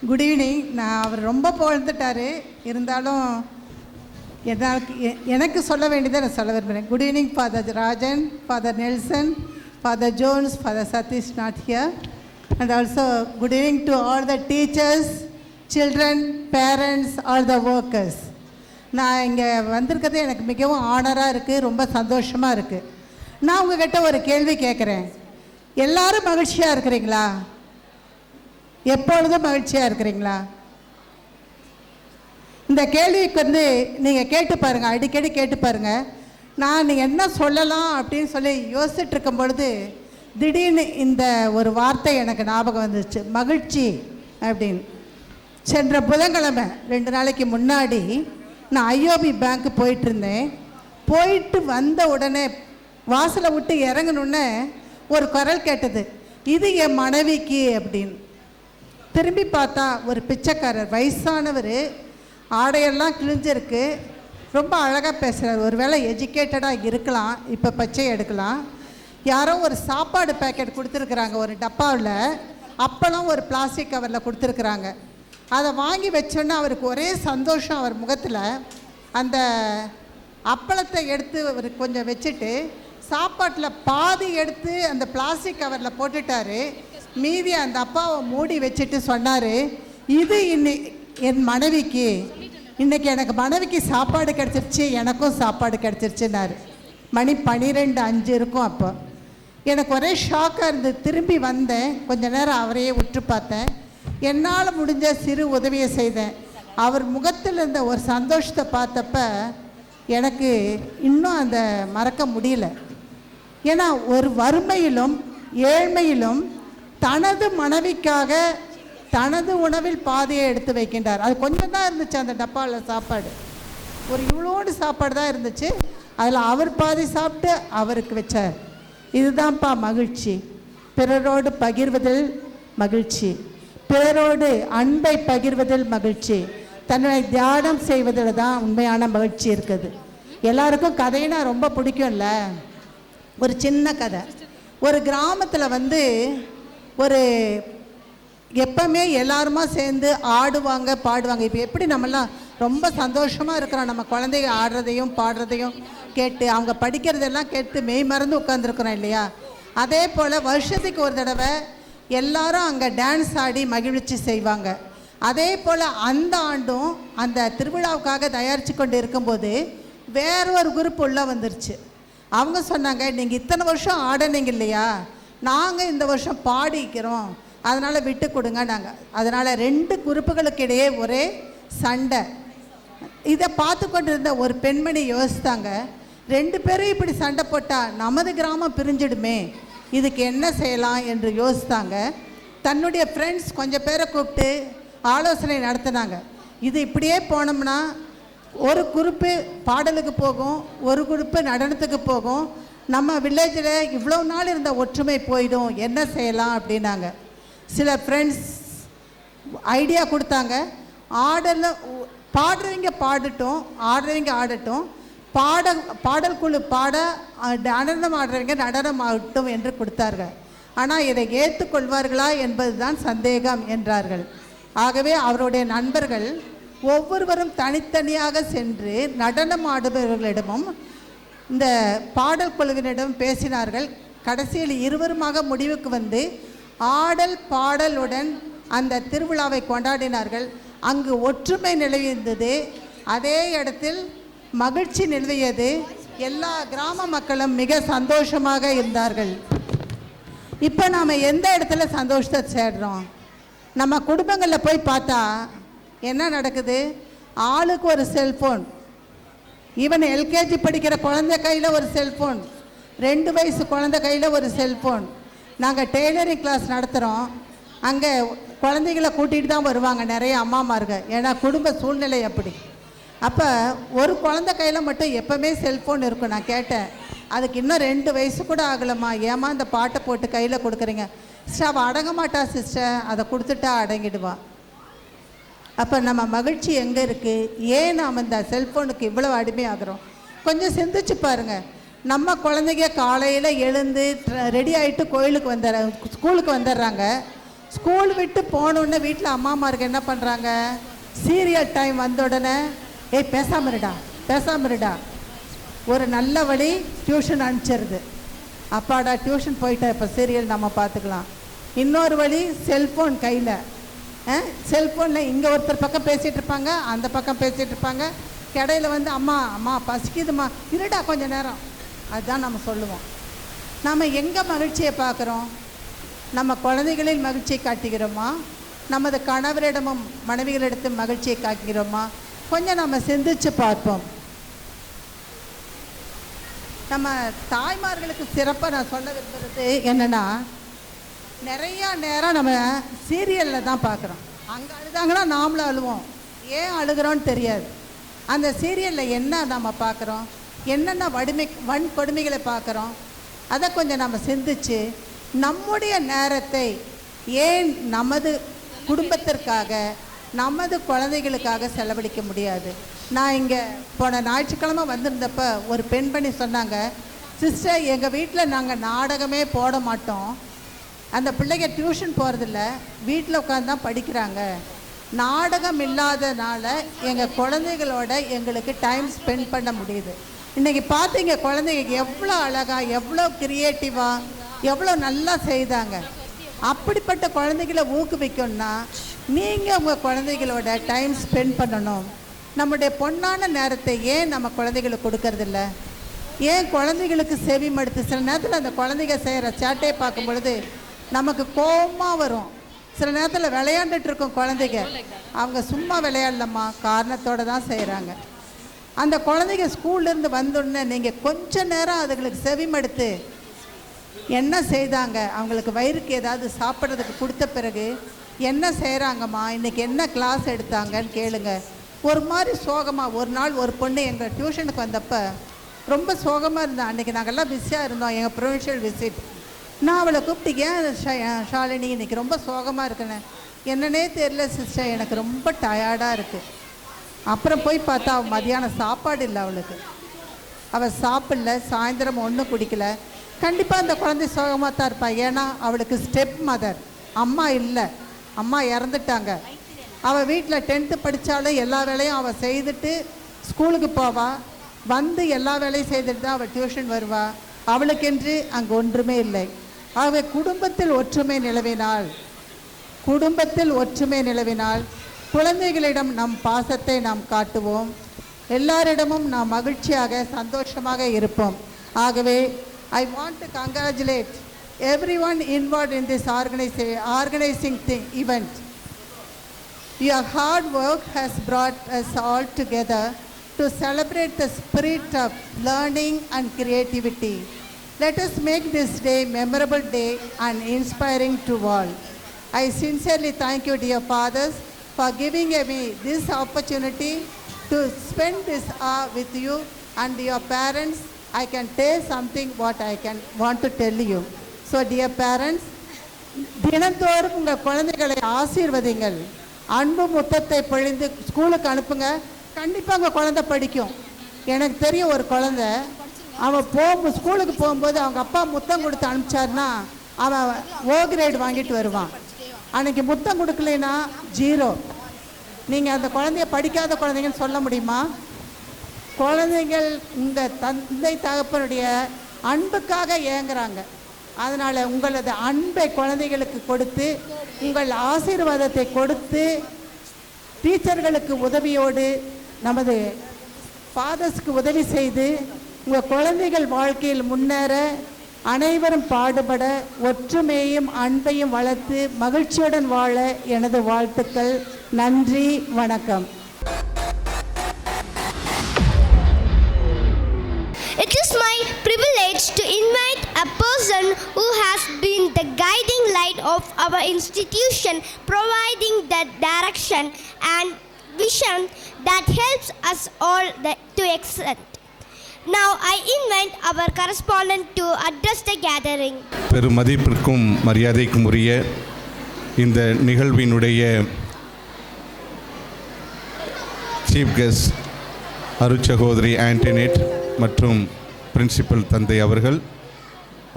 Good evening. நான் அவர் ரொம்ப புகழ்ந்துட்டார், இருந்தாலும் எனக்கு சொல்ல வேண்டியதை நான் சொல்ல விரும்புகிறேன். Good evening father Rajan, father Nelson, father Jones, father Satish not here, and also good evening to all the teachers, children, parents, all the workers. நான் இங்கே வந்திருக்கிறது எனக்கு மிகவும் ஆனராக இருக்குது, ரொம்ப சந்தோஷமாக இருக்குது. நான் உங்கள்கிட்ட ஒரு கேள்வி கேட்குறேன். எல்லோரும் மகிழ்ச்சியாக இருக்கிறீங்களா? எப்பொழுதும் மகிழ்ச்சியாக இருக்கிறீங்களா? இந்த கேள்விக்கு நீங்கள் கேட்டு பாருங்கள், அடிக்கடி கேட்டு பாருங்கள். நான் நீங்கள் என்ன சொல்லலாம் அப்படின்னு சொல்லி யோசிச்சுட்டு இருக்கும் பொழுது திடீர்னு இந்த ஒரு வார்த்தை எனக்கு ஞாபகம் வந்துச்சு, மகிழ்ச்சி அப்படின்னு. சென்ற புதன்கிழமை 2 நாளைக்கு முன்னாடி நான் ஐஓபி பேங்க்கு போயிட்டுருந்தேன். போயிட்டு வந்த உடனே வாசலை விட்டு இறங்கணுன்னே ஒரு குரல் கேட்டது, இது என் மனைவிக்கு அப்படின்னு. திரும்பி பார்த்தா ஒரு பிச்சைக்காரர், வயசானவர், ஆடையெல்லாம் கிழிஞ்சிருக்கு, ரொம்ப அழகாக பேசுகிறார். ஒரு வேளை எஜுகேட்டடாக இருக்கலாம், இப்போ பச்சை எடுக்கலாம். யாரோ ஒரு சாப்பாடு பேக்கெட் கொடுத்துருக்குறாங்க, ஒரு டப்பாவில் அப்பளம் ஒரு பிளாஸ்டிக் கவரில் கொடுத்துருக்குறாங்க. அதை வாங்கி வச்சோன்னே அவருக்கு ஒரே சந்தோஷம். அவர் முகத்தில் அந்த அப்பளத்தை எடுத்து அவர் கொஞ்சம் வச்சுட்டு சாப்பாட்டில் பாதி எடுத்து அந்த பிளாஸ்டிக் கவரில் போட்டுட்டார். மீதி அந்த அப்பாவை மூடி வச்சுட்டு சொன்னார், இது என் மனைவிக்கு, இன்றைக்கி எனக்கு மனைவிக்கு சாப்பாடு கிடச்சிருச்சு, எனக்கும் சாப்பாடு கிடச்சிருச்சுன்னாரு. மணி 12:05 இருக்கும். அப்போ எனக்கு ஒரே ஷாக்காக இருந்தது. திரும்பி வந்தேன், கொஞ்ச நேரம் அவரையே உற்று பார்த்தேன். என்னால் முடிஞ்ச சிறு உதவியை செய்தேன். அவர் முகத்தில் இருந்த ஒரு சந்தோஷத்தை பார்த்தப்ப எனக்கு இன்னும் அந்த மறக்க முடியல. ஏன்னா ஒரு வறுமையிலும் ஏழ்மையிலும் தனது மனைவிக்காக தனது உணவில் பாதியை எடுத்து வைக்கின்றார். அது கொஞ்சம் தான் இருந்துச்சு அந்த டப்பாவில் சாப்பாடு, ஒரு இவ்வளோடு சாப்பாடு தான் இருந்துச்சு. அதில் அவர் பாதி சாப்பிட்டு அவருக்கு வச்சார். இதுதான்ப்பா மகிழ்ச்சி. பிறரோடு பகிர்வதில் மகிழ்ச்சி, பிறரோடு அன்பை பகிர்வதில் மகிழ்ச்சி, தன்னை தியானம் செய்வதில் தான் உண்மையான மகிழ்ச்சி இருக்குது. எல்லாருக்கும் கதைனா ரொம்ப பிடிக்கும்ல. ஒரு சின்ன கதை. ஒரு கிராமத்தில் ஒரு எப்பவுமே எல்லாருமா சேர்ந்து ஆடுவாங்க, பாடுவாங்க. இப்போ எப்படி நம்மளாம் ரொம்ப சந்தோஷமாக இருக்கிறோம், நம்ம குழந்தைங்க ஆடுறதையும் பாடுறதையும் கேட்டு, அவங்க படிக்கிறதெல்லாம் கேட்டு மெய் மறந்து உட்காந்துருக்குறோம் இல்லையா? அதே போல் வருஷத்துக்கு ஒரு தடவை எல்லாரும் அங்கே டான்ஸ் ஆடி மகிழ்ச்சி செய்வாங்க. அதே போல் அந்த ஆண்டும் அந்த திருவிழாவுக்காக தயாரித்து கொண்டு இருக்கும்போது வேற ஒரு குரூப் உள்ளே வந்துருச்சு. அவங்க சொன்னாங்க, நீங்கள் இத்தனை வருஷம் ஆடினீங்க இல்லையா, நாங்கள் இந்த வருஷம் பாடிக்கிறோம், அதனால் விட்டு கொடுங்க நாங்கள். அதனால் 2 குரூப்புகளுக்கு இடையே ஒரே சண்டை. இதை பார்த்து கொண்டு இருந்த ஒரு பெண்மணி யோசித்தாங்க, 2 பேரும் இப்படி சண்டை போட்டால் நமது கிராமம் பிரிஞ்சிடுமே, இதுக்கு என்ன செய்யலாம் என்று யோசித்தாங்க. தன்னுடைய ஃப்ரெண்ட்ஸ் கொஞ்சம் பேரை கூப்பிட்டு ஆலோசனை நடத்தினாங்க. இது இப்படியே போனோம்னா ஒரு குரூப்பு பாடலுக்கு போகும், ஒரு குரூப்பு நடனத்துக்கு போகும், நம்ம வில்லேஜில் இவ்வளோ நாள் இருந்த ஒற்றுமை போயிடும், என்ன செய்யலாம் அப்படின்னாங்க. சில ஃப்ரெண்ட்ஸ் ஐடியா கொடுத்தாங்க, பாடுறவங்க பாடட்டும், ஆடுறவங்க ஆடட்டும், பாடல் குழு பாட, நடனம் ஆடுறவங்க நடனம் ஆகட்டும் என்று கொடுத்தார்கள். ஆனால் இதை ஏற்றுக்கொள்வார்களா என்பது தான் சந்தேகம் என்றார்கள். ஆகவே அவருடைய நண்பர்கள் ஒவ்வொருவரும் தனித்தனியாக சென்று நடனம் ஆடுபவர்களிடமும் இந்த பாடல் குழுவினரிடம் பேசினார்கள். கடைசியில் இருவருமாக முடிவுக்கு வந்து ஆடல் பாடலுடன் அந்த திருவிழாவை கொண்டாடினார்கள். அங்கு ஒற்றுமை நிலவியிருந்தது, அதே இடத்தில் மகிழ்ச்சி நிலவியது. எல்லா கிராம மக்களும் மிக சந்தோஷமாக இருந்தார்கள். இப்போ நாம் எந்த இடத்துல சந்தோஷத்தை தேடுறோம்? நம்ம குடும்பங்களில் போய் பார்த்தா என்ன நடக்குது? ஆளுக்கு ஒரு செல்ஃபோன். ஈவன் எல்கேஜி படிக்கிற குழந்தை கையில் ஒரு செல்ஃபோன், 2 வயசு குழந்தை கையில் ஒரு செல்ஃபோன். நாங்கள் டெய்லரிங் கிளாஸ் நடத்துகிறோம், அங்கே குழந்தைகளை கூட்டிகிட்டு தான் வருவாங்க நிறைய அம்மாமார்கள், ஏன்னா குடும்ப சூழ்நிலை அப்படி. அப்போ ஒரு குழந்தை கையில் மட்டும் எப்போவுமே செல்ஃபோன் இருக்கும். நான் கேட்டேன், அதுக்கு இன்னும் 2 வயசு கூட ஆகலம்மா, ஏமா இந்த பாட்டை போட்டு கையில் கொடுக்குறீங்க? சிஸ்டர் அவள் அடங்க மாட்டா சிஸ்டர், அதை கொடுத்துட்டா அடங்கிடுவா. அப்போ நம்ம மகிழ்ச்சி எங்கே இருக்குது? ஏன் நாம் இந்த செல்ஃபோனுக்கு இவ்வளோ அடிமையாகிறோம்? கொஞ்சம் சிந்திச்சு பாருங்கள். நம்ம குழந்தைங்க காலையில் எழுந்து ரெடி ஆகிட்டு கோயிலுக்கு ஸ்கூலுக்கு வந்துடுறாங்க. ஸ்கூல் விட்டு போனோடனே வீட்டில் அம்மாமாருக்கு என்ன பண்ணுறாங்க, சீரியல் டைம் வந்த உடனே ஏய் பேசாம இருடா ஒரு நல்ல வழி டியூஷன் அனுப்பிச்சிருது. அப்பாடா டியூஷன் போயிட்டா இப்போ சீரியல் நம்ம பார்த்துக்கலாம். இன்னொரு வழி செல்ஃபோன் கையில், செல்ஃபோனில் இங்கே ஒருத்தர் பக்கம் பேசிகிட்டு இருப்பாங்க, அந்த பக்கம் பேசிகிட்டு இருப்பாங்க. கடையில் வந்து அம்மா பசிக்குதுமா இருடா கொஞ்சம் நேரம். அதுதான் நம்ம சொல்லுவோம். நம்ம எங்கே மகிழ்ச்சியை பார்க்குறோம்? நம்ம குழந்தைகளில் மகிழ்ச்சியை காட்டுகிறோமா, நமது கணவரிடமும் மனைவிகளிடத்தும் மகிழ்ச்சியை காட்டுகிறோமா? கொஞ்சம் நம்ம சிந்திச்சு பார்ப்போம். நம்ம தாய்மார்களுக்கு சிறப்பாக நான் சொல்ல விரும்புகிறது என்னென்னா, நிறையா நேரம் நம்ம சீரியலில் தான் பார்க்குறோம். அங்கே அழுதாங்கன்னா நாமளும் அழுவோம். ஏன் அழுகிறோன்னு தெரியாது. அந்த சீரியலில் என்ன நம்ம பார்க்குறோம், என்னென்ன வன்கொடுமைகளை பார்க்குறோம், அதை கொஞ்சம் நம்ம சிந்திச்சு நம்முடைய நேரத்தை ஏன் நமது குடும்பத்திற்காக நமது குழந்தைகளுக்காக செலவழிக்க முடியாது? நான் இங்கே போன ஞாயிற்றுக்கிழமை வந்திருந்தப்போ ஒரு பெண்மணி சொன்னாங்க, சிஸ்டர் எங்கள் வீட்டில் நாங்கள் நாடகமே போட மாட்டோம், அந்த பிள்ளைங்க டியூஷன் போகிறதில்ல, வீட்டில் உட்காந்து தான் படிக்கிறாங்க, நாடகம் இல்லாதனால எங்கள் குழந்தைகளோட எங்களுக்கு டைம் ஸ்பெண்ட் பண்ண முடியுது. இன்றைக்கி பார்த்தீங்க குழந்தைங்க எவ்வளோ அழகாக, எவ்வளோ க்ரியேட்டிவாக, எவ்வளோ நல்லா செய்தாங்க. அப்படிப்பட்ட குழந்தைகளை ஊக்குவிக்கணும்னா நீங்கள் உங்கள் குழந்தைகளோட டைம் ஸ்பெண்ட் பண்ணணும். நம்முடைய பொன்னான நேரத்தை ஏன் நம்ம குழந்தைகளுக்கு கொடுக்கறதில்ல? ஏன் குழந்தைகளுக்கு செவி மடுத்து சில நேரத்தில் அந்த குழந்தைங்க செய்கிற சேட்டையை பார்க்கும் பொழுது நமக்கு கோபமாக வரும். சில நேரத்தில் விளையாண்டுட்டு இருக்கும் குழந்தைங்க, அவங்க சும்மா விளையாடலம்மா, காரணத்தோடு தான் செய்கிறாங்க. அந்த குழந்தைங்க ஸ்கூல்லேருந்து வந்தோடனே நீங்கள் கொஞ்ச நேரம் அதுங்களுக்கு செவிமடுத்து என்ன செய்தாங்க, அவங்களுக்கு வயிறுக்கு ஏதாவது சாப்பிட்றதுக்கு கொடுத்த பிறகு என்ன செய்கிறாங்கம்மா, இன்றைக்கி என்ன கிளாஸ் எடுத்தாங்கன்னு கேளுங்க. ஒரு மாதிரி சோகமாக, ஒரு நாள் ஒரு பொண்ணு எங்கள் டியூஷனுக்கு வந்தப்போ ரொம்ப சோகமாக இருந்தேன். அன்றைக்கி நாங்கள்லாம் பிஸியாக இருந்தோம், எங்கள் ப்ரொவின்ஷியல் விசிட். நான் அவளை கூப்பிட்டு, ஏன் ஷாலினி இன்றைக்கி ரொம்ப சோகமாக இருக்குன்னு. என்னன்னே தெரியல சிஸ்டர், எனக்கு ரொம்ப டயர்டாக இருக்குது. அப்புறம் போய் பார்த்தா அவள் மதியானம் சாப்பாடு இல்லை, அவள் சாப்பிடல, சாயந்தரம் ஒன்றும் குடிக்கல. கண்டிப்பாக அந்த குழந்தை சோகமாக தான் இருப்பாள். ஏன்னா அவளுக்கு ஸ்டெப் மதர், அம்மா இல்லை, அம்மா இறந்துட்டாங்க. அவள் வீட்டில் 10th படித்தாலும் எல்லா வேலையும் அவள் செய்துட்டு ஸ்கூலுக்கு போவாள், வந்து எல்லா வேலையும் செய்துட்டு தான் அவள் டியூஷன் வருவாள். அவளுக்கென்று அங்கே ஒன்றுமே இல்லை. ஆகவே குடும்பத்தில் ஒற்றுமை நிலவினால் குழந்தைகளிடம் நம் பாசத்தை நாம் காட்டுவோம், எல்லாரிடமும் நாம் மகிழ்ச்சியாக சந்தோஷமாக இருப்போம். ஆகவே I want to congratulate everyone involved in this organizing event. Your hard work has brought us all together to celebrate the spirit of learning and creativity. Let us make this day a memorable day and inspiring to all. I sincerely thank you, dear fathers, for giving me this opportunity to spend this hour with you, and your parents, I can tell something what I can want to tell you. So dear parents, தினந்தோறும் உங்கள் குழந்தைகளை ஆசீர்வதிங்கள், அன்பு முத்தத்தை பொழிந்து ஸ்கூலுக்கு அனுப்புங்க. கண்டிப்பாக உங்கள் குழந்தை படிக்கும். எனக்கு தெரிய ஒரு குழந்தை, அவன் ஸ்கூலுக்கு போகும்போது அவங்க அப்பா முத்தம் கொடுத்து அனுப்பிச்சாருன்னா அவன் ஓ கிரேட் வாங்கிட்டு வருவான். அன்றைக்கி முத்தம் கொடுக்கலைன்னா 0. நீங்கள் அந்த குழந்தைய படிக்காத குழந்தைங்கன்னு சொல்ல முடியுமா? குழந்தைகள் உங்கள் தந்தை தகப்பனுடைய அன்புக்காக ஏங்குறாங்க. அதனால் உங்களது அன்பை குழந்தைகளுக்கு கொடுத்து, உங்கள் ஆசீர்வாதத்தை கொடுத்து, டீச்சர்களுக்கு உதவியோடு, நமது ஃபாதர்ஸ்க்கு உதவி செய்து, உங்கள் குழந்தைகள் வாழ்க்கையில் முன்னேற அனைவரும் பாடுபட, ஒற்றுமையையும் அன்பையும் வளர்த்து மகிழ்ச்சியுடன் வாழ எனது வாழ்த்துக்கள். நன்றி, வணக்கம். It is my privilege to invite a person who has been the guiding light of our institution, providing the direction and vision that helps us all to excel. Now I invite our correspondent to address the gathering. பெருமதிப்பிற்கும் மரியாதைக்கும் உரிய இந்த நிகழ்வினுடைய chief guest அருட்சகோதரி ஆண்டனேட் மற்றும் principal தந்தை அவர்கள்,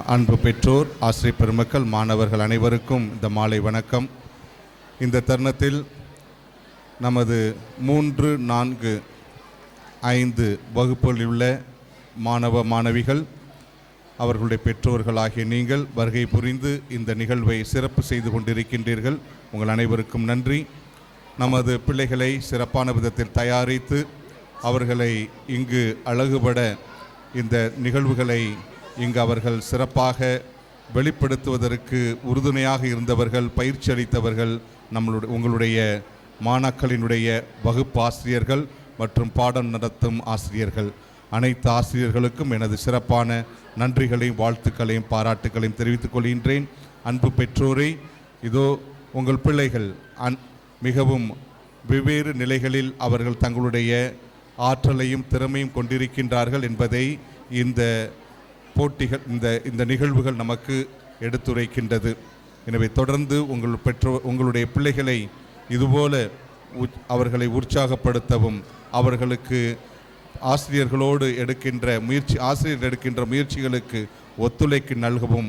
அன்பு பெற்றோர், ஆசிரியர் பெருமக்கள், மாணவர்கள் அனைவருக்கும் இந்த மாலை வணக்கம். இந்த தருணத்தில் நமது 3, 4, 5 வகுப்புகளில் உள்ள மாணவ மாணவிகள், அவர்களுடைய பெற்றோர்கள் ஆகிய நீங்கள் வருகை புரிந்து இந்த நிகழ்வை சிறப்பு செய்து கொண்டிருக்கின்றீர்கள். உங்கள் அனைவருக்கும் நன்றி. நமது பிள்ளைகளை சிறப்பான விதத்தில் தயாரித்து அவர்களை இங்கு அழகுபட இந்த நிகழ்வுகளை இங்கு அவர்கள் சிறப்பாக வெளிப்படுத்துவதற்கு உறுதுணையாக இருந்தவர்கள், பயிற்சி அளித்தவர்கள் உங்களுடைய மாணாக்களினுடைய வகுப்பு ஆசிரியர்கள் மற்றும் பாடம் நடத்தும் ஆசிரியர்கள், அனைத்து ஆசிரியர்களுக்கும் எனது சிறப்பான நன்றிகளையும் வாழ்த்துக்களையும் பாராட்டுக்களையும் தெரிவித்துக் கொள்கின்றேன். அன்பு பெற்றோரை, இதோ உங்கள் பிள்ளைகள் மிகவும் வெவ்வேறு நிலைகளில் அவர்கள் தங்களுடைய ஆற்றலையும் திறமையும் கொண்டிருக்கின்றார்கள் என்பதை இந்த போட்டிகள் இந்த நிகழ்வுகள் நமக்கு எடுத்துரைக்கின்றது. எனவே தொடர்ந்து உங்களுடைய பிள்ளைகளை இதுபோல அவர்களை உற்சாகப்படுத்தவும், அவர்களுக்கு ஆசிரியர்கள் எடுக்கின்ற முயற்சிகளுக்கு ஒத்துழைப்பு நல்கவும்,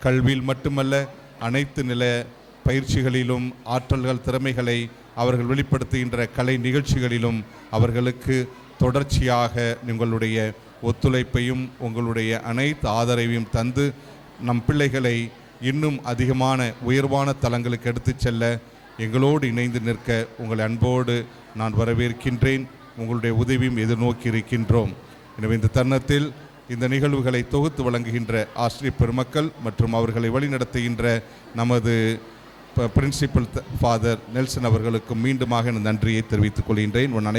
கல்வியில் மட்டுமல்ல அனைத்து நில பயிற்சிகளிலும் ஆற்றல்கள் திறமைகளை அவர்கள் வெளிப்படுத்துகின்ற கலை நிகழ்ச்சிகளிலும் அவர்களுக்கு தொடர்ச்சியாக உங்களுடைய ஒத்துழைப்பையும் உங்களுடைய அனைத்து ஆதரவையும் தந்து நம் பிள்ளைகளை இன்னும் அதிகமான உயர்வான தளங்களுக்கு எடுத்துச் செல்ல எங்களோடு இணைந்து நிற்க உங்களை அன்போடு நான் வரவேற்கின்றேன். உங்களுடைய உதவியும் எதிர்நோக்கி இருக்கின்றோம். எனவே இந்த தருணத்தில் இந்த நிகழ்வுகளை தொகுத்து வழங்குகின்ற ஆசிரியர் பெருமக்கள் மற்றும் அவர்களை வழிநடத்துகின்ற நமது பிரின்சிபல் ஃபாதர் நெல்சன் அவர்களுக்கு மீண்டுமாக நன்றியை தெரிவித்துக் கொள்கின்றேன். உன்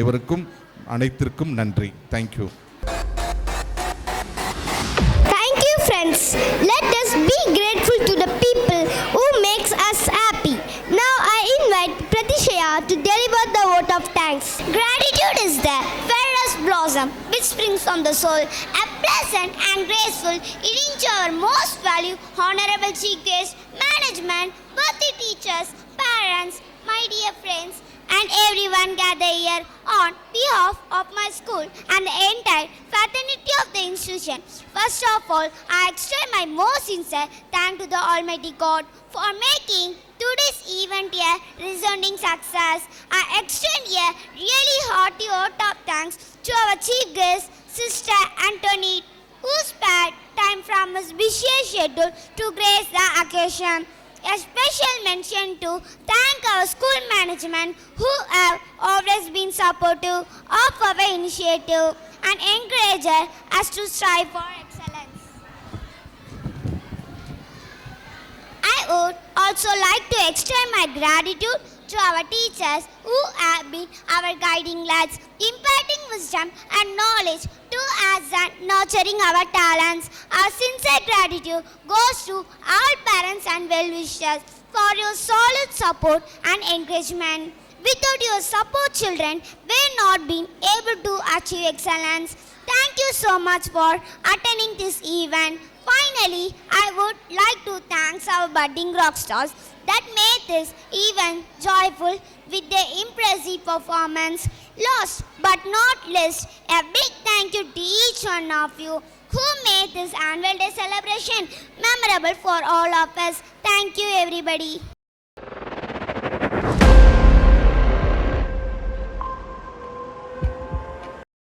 அனைத்திற்கும் நன்றி. Thank you. Thank you, friends. Let us be grateful to the people who makes us happy. Now I invite Pratishaya to deliver the vote of thanks. Gratitude is the fairest blossom which springs from the soul, a pleasant and graceful, leading to our most valued honorable chief guest, management, worthy teachers, parents, my dear friends, and everyone gathered here on behalf of my school and the entire fraternity of the institution. First of all, I extend my most sincere thanks to the Almighty God for making today's event a resounding success. I extend a really hearty vote of thanks to our chief guest, Sister Antoinette, who spared time from his busy schedule to grace the occasion. A special mention to thank our school management who have always been supportive of our initiative and encourage us to strive for excellence. I would also like to extend my gratitude to our teachers who have been our guiding lights, imparting wisdom and knowledge to us and nurturing our talents. Our sincere gratitude goes to all parents and well-wishers for your solid support and encouragement. Without your support, children will not be able to achieve excellence. Thank you so much for attending this event. Finally, I would like to thank our budding rock stars that made this event joyful with their impressive performance. Last but not least, a big thank you to each one of you who made this annual day celebration memorable for all of us. Thank you, everybody.